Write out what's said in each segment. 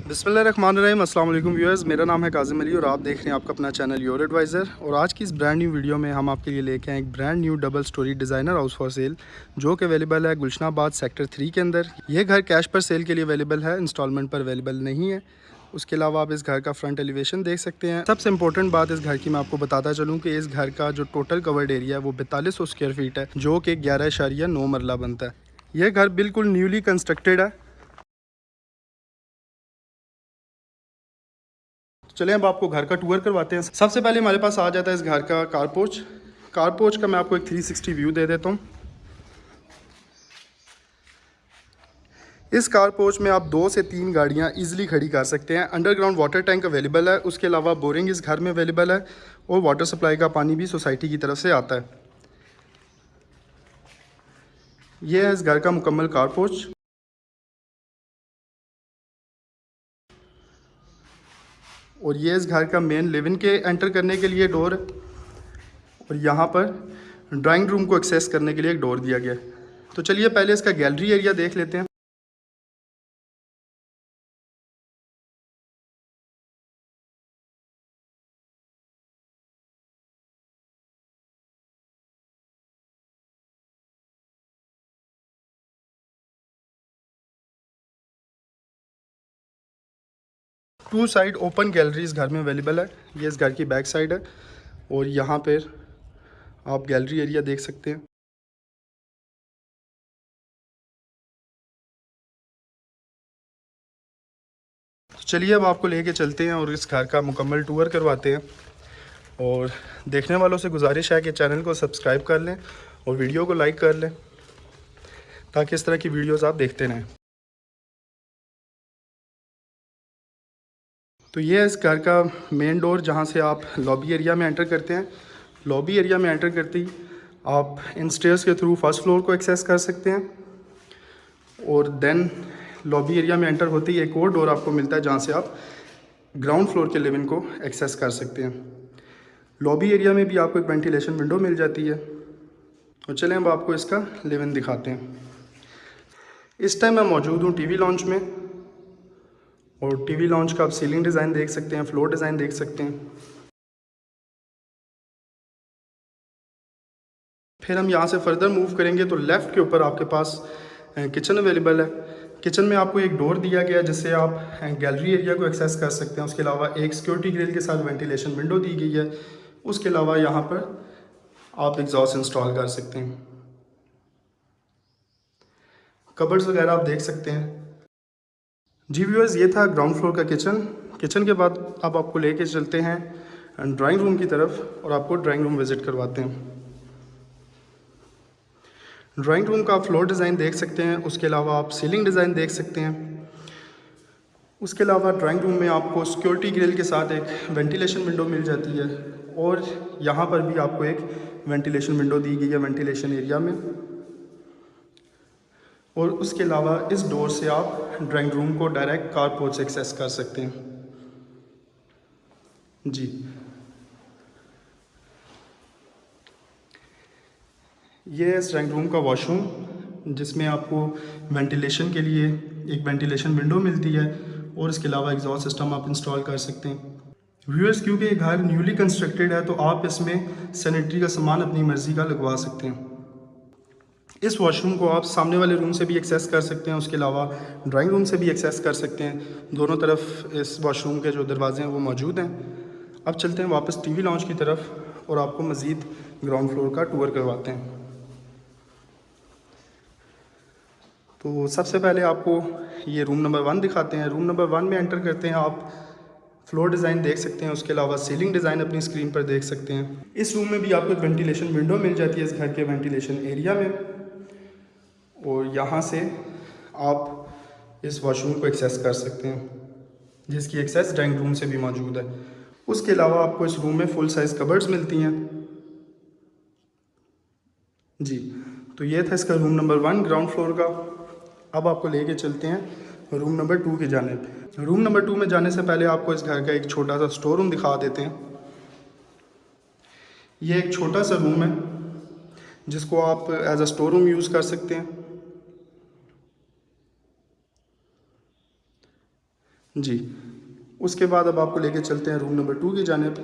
बिस्मिल्लाहिर्रहमानिर्रहीम। अस्सलाम वालेकुम व्यूअर्स, मेरा नाम है काज़िम अली और आप देख रहे हैं आपका अपना चैनल योर एडवाइज़र। और आज की इस ब्रांड न्यू वीडियो में हम आपके लिए लेके आए एक brand new double storey designer house for sale, जो कि अवेलेबल है गुलशनाबाद सेक्टर 3 के अंदर। ये घर कैश पर सेल के लिए अवेलेबल है, इंस्टॉलमेंट पर अवेलेबल नहीं है। उसके अलावा आप इस घर का फ्रंट एलिवेशन देख सकते हैं। सबसे इंपॉर्टेंट बात इस घर की मैं आपको बताता चलूँ कि इस घर का जो टोटल कवर्ड एरिया है वो 4200 स्क्वायर फीट है, जो कि 11.9 मरला बनता है। यह घर बिल्कुल न्यूली कंस्ट्रक्टेड है। चलें अब आपको घर का टूर करवाते हैं। सबसे पहले हमारे पास आ जाता है इस घर का कारपोर्च। कारपोर्च का मैं आपको एक 360 व्यू दे देता हूँ। इस कारपोर्च में आप 2 से 3 गाड़ियाँ इजीली खड़ी कर सकते हैं। अंडरग्राउंड वाटर टैंक अवेलेबल है। उसके अलावा बोरिंग इस घर में अवेलेबल है और वाटर सप्लाई का पानी भी सोसाइटी की तरफ से आता है। यह है इस घर का मुकम्मल कारपोर्च। और ये इस घर का मेन लिविंग के एंटर करने के लिए डोर है। और यहाँ पर ड्राइंग रूम को एक्सेस करने के लिए एक डोर दिया गया है। तो चलिए पहले इसका गैलरी एरिया देख लेते हैं। टू साइड ओपन गैलरी इस घर में अवेलेबल है। ये इस घर की बैक साइड है और यहाँ पर आप गैलरी एरिया देख सकते हैं। तो चलिए अब आपको लेके चलते हैं और इस घर का मुकम्मल टूर करवाते हैं। और देखने वालों से गुजारिश है कि चैनल को सब्सक्राइब कर लें और वीडियो को लाइक कर लें, ताकि इस तरह की वीडियोस आप देखते रहें। तो ये है इस घर का मेन डोर, जहाँ से आप लॉबी एरिया में एंटर करते हैं। लॉबी एरिया में एंटर करते ही आप इन स्टेयर्स के थ्रू फर्स्ट फ्लोर को एक्सेस कर सकते हैं। और देन लॉबी एरिया में एंटर होते ही एक और डोर आपको मिलता है, जहाँ से आप ग्राउंड फ्लोर के लिविंग को एक्सेस कर सकते हैं। लॉबी एरिया में भी आपको एक वेंटिलेशन विंडो मिल जाती है। तो चलें अब आपको इसका लिविंग दिखाते हैं। इस टाइम मैं मौजूद हूँ टीवी लॉन्च में। और टीवी लॉन्च का आप सीलिंग डिज़ाइन देख सकते हैं, फ्लोर डिज़ाइन देख सकते हैं। फिर हम यहाँ से फर्दर मूव करेंगे तो लेफ़्ट के ऊपर आपके पास किचन अवेलेबल है। किचन में आपको एक डोर दिया गया है, जिससे आप गैलरी एरिया को एक्सेस कर सकते हैं। उसके अलावा एक सिक्योरिटी ग्रिल के साथ वेंटिलेशन विंडो दी गई है। उसके अलावा यहाँ पर आप एग्जॉस्ट इंस्टॉल कर सकते हैं। कबर्ड्स वगैरह आप देख सकते हैं। जी व्यूअर्स, ये था ग्राउंड फ्लोर का किचन। किचन के बाद अब आपको लेके चलते हैं ड्राइंग रूम की तरफ और आपको ड्राइंग रूम विज़िट करवाते हैं। ड्राइंग रूम का आप फ्लोर डिज़ाइन देख सकते हैं। उसके अलावा आप सीलिंग डिज़ाइन देख सकते हैं। उसके अलावा ड्राइंग रूम में आपको सिक्योरिटी ग्रिल के साथ एक वेंटिलेशन विंडो मिल जाती है। और यहाँ पर भी आपको एक वेंटिलेशन विंडो दी गई है वेंटिलेशन एरिया में। और उसके अलावा इस डोर से आप ड्राइंग रूम को डायरेक्ट कार पोर्च से एक्सेस कर सकते हैं। जी, ये है इस ड्राइंग रूम का वॉशरूम, जिसमें आपको वेंटिलेशन के लिए एक वेंटिलेशन विंडो मिलती है। और इसके अलावा एग्जॉस्ट सिस्टम आप इंस्टॉल कर सकते हैं। व्यूअर्स, क्योंकि ये घर न्यूली कंस्ट्रक्टेड है, तो आप इसमें सैनिटरी का सामान अपनी मर्ज़ी का लगवा सकते हैं। इस वॉशरूम को आप सामने वाले रूम से भी एक्सेस कर सकते हैं। उसके अलावा ड्राइंग रूम से भी एक्सेस कर सकते हैं। दोनों तरफ इस वॉशरूम के जो दरवाजे हैं वो मौजूद हैं। अब चलते हैं वापस टीवी लॉन्च की तरफ और आपको मज़ीद ग्राउंड फ्लोर का टूर करवाते हैं। तो सबसे पहले आपको ये रूम नंबर 1 दिखाते हैं। रूम नंबर 1 में एंटर करते हैं आप फ्लोर डिज़ाइन देख सकते हैं। उसके अलावा सीलिंग डिज़ाइन अपनी स्क्रीन पर देख सकते हैं। इस रूम में भी आपको एक वेंटिलेशन विंडो मिल जाती है इस घर के वेंटिलेशन एरिया में। और यहाँ से आप इस वॉशरूम को एक्सेस कर सकते हैं, जिसकी एक्सेस ड्राइंग रूम से भी मौजूद है। उसके अलावा आपको इस रूम में फुल साइज़ कबर्ड्स मिलती हैं। जी, तो ये था इसका रूम नंबर 1 ग्राउंड फ्लोर का। अब आपको लेके चलते हैं रूम नंबर 2 की जानिब। रूम नंबर 2 में जाने से पहले आपको इस घर का एक छोटा सा स्टोर रूम दिखा देते हैं। ये एक छोटा सा रूम है, जिसको आप as a store room use कर सकते हैं। जी। उसके बाद अब आपको लेके चलते हैं रूम नंबर 2 की जानिब।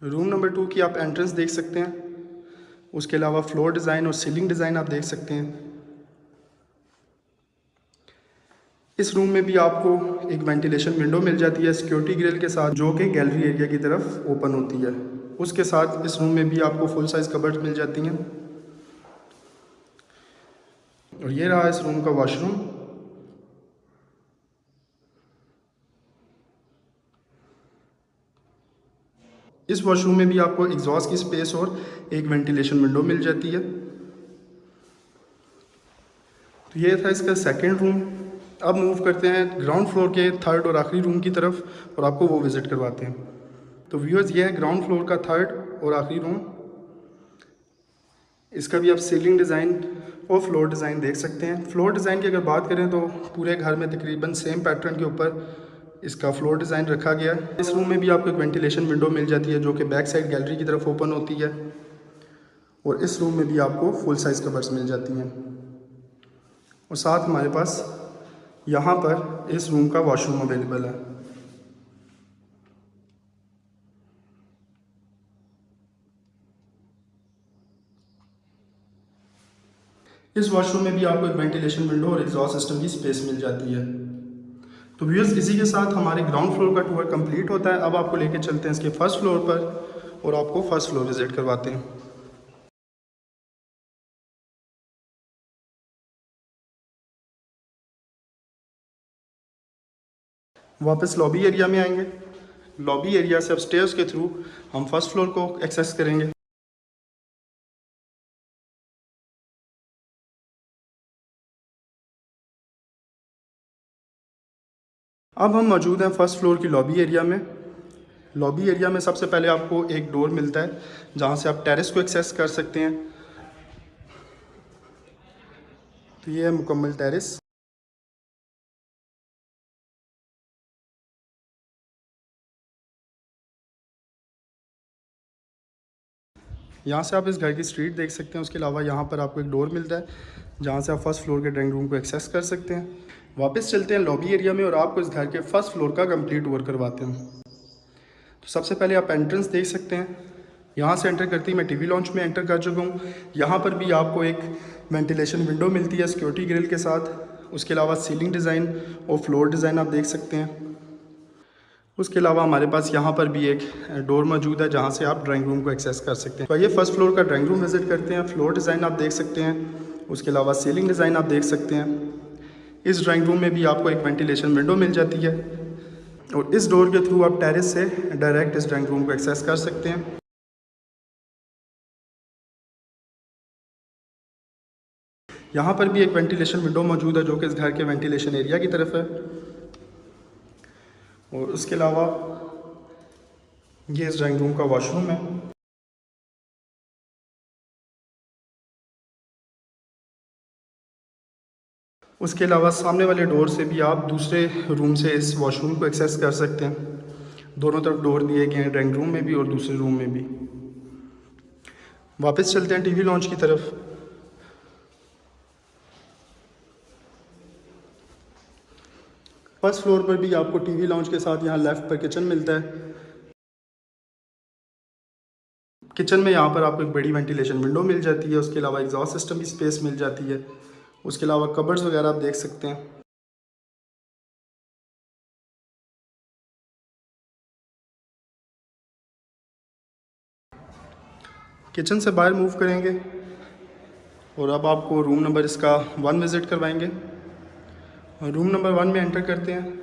रूम नंबर 2 की आप एंट्रेंस देख सकते हैं। उसके अलावा फ्लोर डिज़ाइन और सीलिंग डिज़ाइन आप देख सकते हैं। इस रूम में भी आपको एक वेंटिलेशन विंडो मिल जाती है सिक्योरिटी ग्रिल के साथ, जो कि गैलरी एरिया की तरफ ओपन होती है। उसके साथ इस रूम में भी आपको फुल साइज़ कबर्ड मिल जाती हैं। और ये रहा इस रूम का वॉशरूम। इस वॉशरूम में भी आपको एग्जॉस्ट की स्पेस और एक वेंटिलेशन विंडो मिल जाती है। तो ये था इसका सेकंड रूम। अब मूव करते हैं ग्राउंड फ्लोर के थर्ड और आखिरी रूम की तरफ और आपको वो विज़िट करवाते हैं। तो व्यूअर्स, ये है ग्राउंड फ्लोर का थर्ड और आखिरी रूम। इसका भी आप सीलिंग डिज़ाइन और फ्लोर डिज़ाइन देख सकते हैं। फ्लोर डिज़ाइन की अगर बात करें तो पूरे घर में तकरीबन सेम पैटर्न के ऊपर इसका फ्लोर डिज़ाइन रखा गया है। इस रूम में भी आपको एक वेंटिलेशन विंडो मिल जाती है, जो कि बैक साइड गैलरी की तरफ ओपन होती है। और इस रूम में भी आपको फुल साइज़ कबर्ड्स मिल जाती हैं। और साथ हमारे पास यहाँ पर इस रूम का वॉशरूम अवेलेबल है। इस वॉशरूम में भी आपको एक वेंटिलेशन विंडो और एग्जॉस्ट सिस्टम की स्पेस मिल जाती है। तो व्यूअर्स, इसी के साथ हमारे ग्राउंड फ्लोर का टूर कंप्लीट होता है। अब आपको लेके चलते हैं इसके फर्स्ट फ्लोर पर और आपको फर्स्ट फ्लोर विजिट करवाते हैं। वापस लॉबी एरिया में आएंगे। लॉबी एरिया से अब स्टेयर्स के थ्रू हम फर्स्ट फ्लोर को एक्सेस करेंगे। अब हम मौजूद हैं फर्स्ट फ्लोर की लॉबी एरिया में। लॉबी एरिया में सबसे पहले आपको एक डोर मिलता है, जहां से आप टेरेस को एक्सेस कर सकते हैं। तो ये है मुकम्मल टेरेस। यहाँ से आप इस घर की स्ट्रीट देख सकते हैं। उसके अलावा यहाँ पर आपको एक डोर मिलता है, जहाँ से आप फर्स्ट फ्लोर के ड्राइंग रूम को एक्सेस कर सकते हैं। वापस चलते हैं लॉबी एरिया में और आपको इस घर के फर्स्ट फ्लोर का कंप्लीट टूर करवाते हैं। तो सबसे पहले आप एंट्रेंस देख सकते हैं। यहाँ से एंटर करते ही मैं टीवी लॉन्च में एंटर कर चुका हूँ। यहाँ पर भी आपको एक वेंटिलेशन विंडो मिलती है सिक्योरिटी ग्रिल के साथ। उसके अलावा सीलिंग डिज़ाइन और फ्लोर डिज़ाइन आप देख सकते हैं। उसके अलावा हमारे पास यहाँ पर भी एक डोर मौजूद है, जहाँ से आप ड्राइंग रूम को एक्सेस कर सकते हैं। तो आइए फर्स्ट फ्लोर का ड्राइंग रूम विजिट करते हैं। फ्लोर डिज़ाइन आप देख सकते हैं। उसके अलावा सीलिंग डिज़ाइन आप देख सकते हैं। इस ड्राइंग रूम में भी आपको एक वेंटिलेशन विंडो मिल जाती है और इस डोर के थ्रू आप टेरेस से डायरेक्ट इस ड्राइंग रूम को एक्सेस कर सकते हैं। यहाँ पर भी एक वेंटिलेशन विंडो मौजूद है, जो कि इस घर के वेंटिलेशन एरिया की तरफ है। और उसके अलावा ये इस ड्राइंग रूम का वॉशरूम है। उसके अलावा सामने वाले डोर से भी आप दूसरे रूम से इस वॉशरूम को एक्सेस कर सकते हैं। दोनों तरफ डोर दिए गए हैं, ड्राइंग रूम में भी और दूसरे रूम में भी। वापस चलते हैं टीवी लॉन्च की तरफ। फर्स्ट फ्लोर पर भी आपको टीवी लॉन्च के साथ यहाँ लेफ्ट पर किचन मिलता है। किचन में यहाँ पर आपको एक बड़ी वेंटिलेशन विंडो मिल जाती है। उसके अलावा एग्जॉस्ट सिस्टम की स्पेस मिल जाती है। उसके अलावा कबर्ड्स वगैरह आप देख सकते हैं। किचन से बाहर मूव करेंगे और अब आपको रूम नंबर इसका 1 विज़िट करवाएंगे। रूम नंबर 1 में एंटर करते हैं।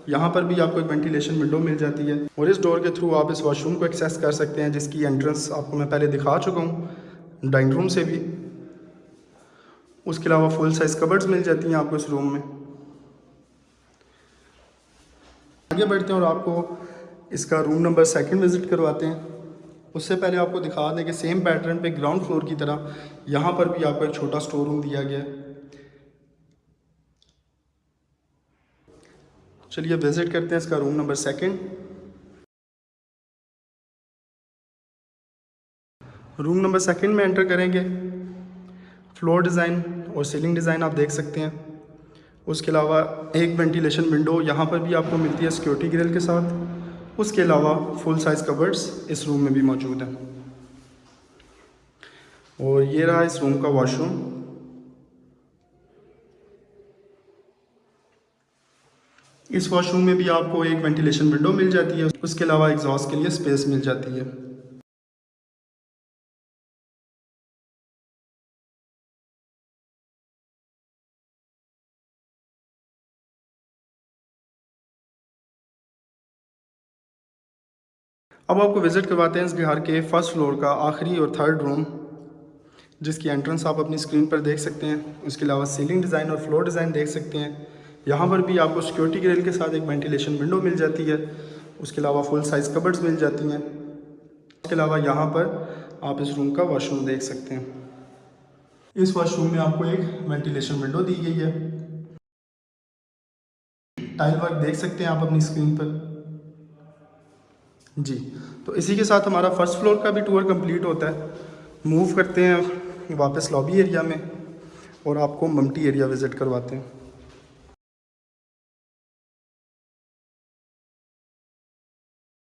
यहाँ पर भी आपको एक वेंटिलेशन विंडो मिल जाती है और इस डोर के थ्रू आप इस वॉशरूम को एक्सेस कर सकते हैं, जिसकी एंट्रेंस आपको मैं पहले दिखा चुका हूँ डाइनिंग रूम से भी। उसके अलावा फुल साइज़ कबर्ड्स मिल जाती हैं आपको इस रूम में। आगे बढ़ते हैं और आपको इसका रूम नंबर 2 विज़िट करवाते हैं। उससे पहले आपको दिखा दें कि सेम पैटर्न पे ग्राउंड फ्लोर की तरह यहाँ पर भी आपको एक छोटा स्टोर रूम दिया गया है। चलिए विज़िट करते हैं इसका room number 2। Room number second में एंटर करेंगे। फ्लोर डिज़ाइन और सीलिंग डिज़ाइन आप देख सकते हैं। उसके अलावा एक वेंटिलेशन विंडो यहाँ पर भी आपको मिलती है सिक्योरिटी ग्रिल के साथ। उसके अलावा फुल साइज़ कबर्ड्स इस रूम में भी मौजूद हैं। और ये रहा इस रूम का वॉशरूम। इस वॉशरूम में भी आपको एक वेंटिलेशन विंडो मिल जाती है। उसके अलावा एग्जॉस्ट के लिए स्पेस मिल जाती है। अब आपको विज़िट करवाते हैं इस घर के फर्स्ट फ्लोर का आखिरी और थर्ड रूम, जिसकी एंट्रेंस आप अपनी स्क्रीन पर देख सकते हैं। उसके अलावा सीलिंग डिज़ाइन और फ्लोर डिज़ाइन देख सकते हैं। यहाँ पर भी आपको सिक्योरिटी ग्रिल के साथ एक वेंटिलेशन विंडो मिल जाती है। उसके अलावा फुल साइज़ कबर्ड्स मिल जाती हैं। उसके अलावा यहाँ पर आप इस रूम का वॉशरूम देख सकते हैं। इस वॉशरूम में आपको एक वेंटिलेशन विंडो दी गई है। टाइल वर्क देख सकते हैं आप अपनी स्क्रीन पर जी। तो इसी के साथ हमारा फर्स्ट फ्लोर का भी टूर कंप्लीट होता है। मूव करते हैं वापस लॉबी एरिया में और आपको मम्टी एरिया विज़िट करवाते हैं।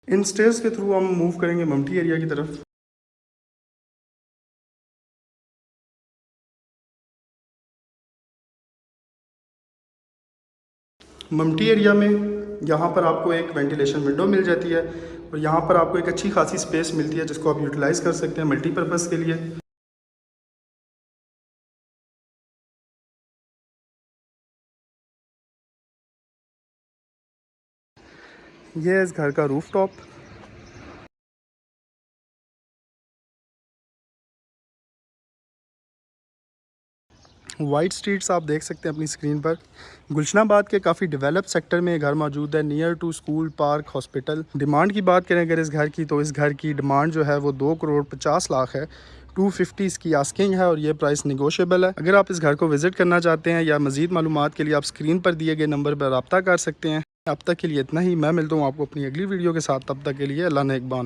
इन स्टेयर्स के थ्रू हम मूव करेंगे मम्टी एरिया की तरफ। मम्टी एरिया में यहाँ पर आपको एक वेंटिलेशन विंडो मिल जाती है और यहाँ पर आपको एक अच्छी खासी स्पेस मिलती है जिसको आप यूटिलाइज़ कर सकते हैं मल्टीपर्पज़ के लिए। ये है इस घर का रूफ टॉप। वाइट स्ट्रीट्स आप देख सकते हैं अपनी स्क्रीन पर। गुलशनाबाद के काफ़ी डेवलप सेक्टर में ये घर मौजूद है, near to school, park, hospital. Demand की बात करें अगर इस घर की, तो इस घर की डिमांड जो है वो 2,50,00,000 है। 250 इसकी आस्किंग है और ये प्राइस निगोशिएबल है। अगर आप इस घर को विज़िट करना चाहते हैं या मज़ीद मालूमात के लिए आप स्क्रीन पर दिए गए नंबर पर रब्ता कर सकते हैं। अब तक के लिए इतना ही। मैं मिलता हूँ आपको अपनी अगली वीडियो के साथ। तब तक के लिए अल्लाह नेगबान।